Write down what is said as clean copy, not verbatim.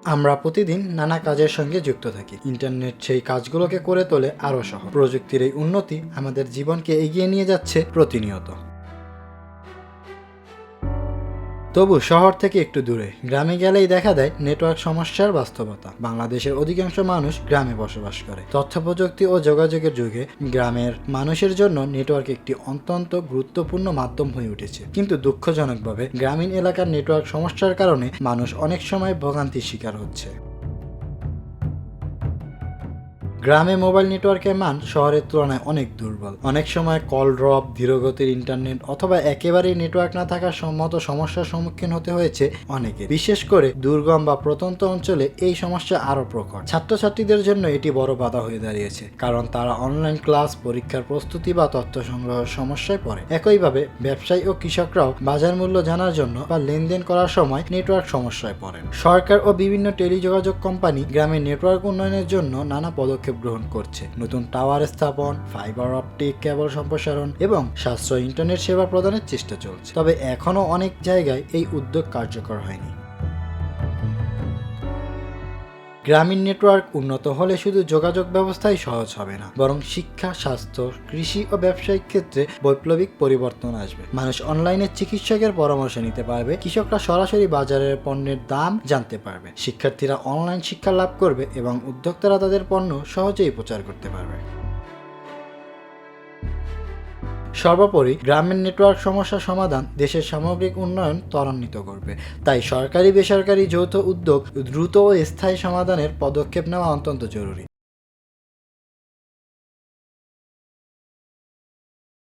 আমরা প্রতিদিন নানা কাজের সঙ্গে যুক্ত থাকি। ইন্টারনেট সেই কাজগুলোকে করে তোলে আরও সহজ। প্রযুক্তির এই উন্নতি আমাদের জীবনকে এগিয়ে নিয়ে যাচ্ছে প্রতিনিয়ত। তবু শহর থেকে একটু দূরে গ্রামে গেলেই দেখা দেয় নেটওয়ার্ক সমস্যার বাস্তবতা। বাংলাদেশের অধিকাংশ মানুষ গ্রামে বসবাস করে। তথ্য প্রযুক্তি ও যোগাযোগের যুগে গ্রামের মানুষের জন্য নেটওয়ার্ক একটি অত্যন্ত গুরুত্বপূর্ণ মাধ্যম হয়ে উঠেছে। কিন্তু দুঃখজনকভাবে গ্রামীণ এলাকার নেটওয়ার্ক সমস্যার কারণে মানুষ অনেক সময় ভোগান্তির শিকার হচ্ছে। গ্রামে মোবাইল নেটওয়ার্কের মান শহরের তুলনায় অনেক দুর্বল। অনেক সময় কল ড্রপ, ধীরগতির ইন্টারনেট অথবা একেবারেই নেটওয়ার্ক না থাকার মতো সমস্যার সম্মুখীন হতে হয়েছে অনেকে। বিশেষ করে দুর্গম বা প্রত্যন্ত অঞ্চলে এই সমস্যা আরও প্রকট। ছাত্রছাত্রীদের জন্য এটি বড় বাধা হয়ে দাঁড়িয়েছে, কারণ তারা অনলাইন ক্লাস, পরীক্ষার প্রস্তুতি বা তথ্য সংগ্রহের সমস্যায় পড়ে। একইভাবে ব্যবসায়ী ও কৃষকরাও বাজার মূল্য জানার জন্য বা লেনদেন করার সময় নেটওয়ার্ক সমস্যায় পড়েন। সরকার ও বিভিন্ন টেলিযোগাযোগ কোম্পানি গ্রামের নেটওয়ার্ক উন্নয়নের জন্য নানা পদক্ষেপ গ্রহণ করছে। নতুন টাওয়ার স্থাপন, ফাইবার অপটিক কেবল সম্প্রসারণ এবং সাশ্রয়ী ইন্টারনেট সেবা প্রদানের চেষ্টা চলছে। তবে এখনও অনেক জায়গায় এই উদ্যোগ কার্যকর হয়নি। গ্রামীণ নেটওয়ার্ক উন্নত হলে শুধু যোগাযোগ ব্যবস্থাই সহজ হবে না, বরং শিক্ষা, স্বাস্থ্য, কৃষি ও ব্যবসায়িক ক্ষেত্রে বৈপ্লবিক পরিবর্তন আসবে। মানুষ অনলাইনে চিকিৎসকের পরামর্শ নিতে পারবে, কৃষকরা সরাসরি বাজারের পণ্যের দাম জানতে পারবে, শিক্ষার্থীরা অনলাইন শিক্ষা লাভ করবে এবং উদ্যোক্তারা তাদের পণ্য সহজেই প্রচার করতে পারবে। সর্বোপরি গ্রামীণ নেটওয়ার্ক সমস্যা সমাধান দেশের সামগ্রিক উন্নয়ন ত্বরান্বিত করবে। তাই সরকারি বেসরকারি যৌথ উদ্যোগ দ্রুত ও স্থায়ী সমাধানের পদক্ষেপ নেওয়া অত্যন্ত জরুরি।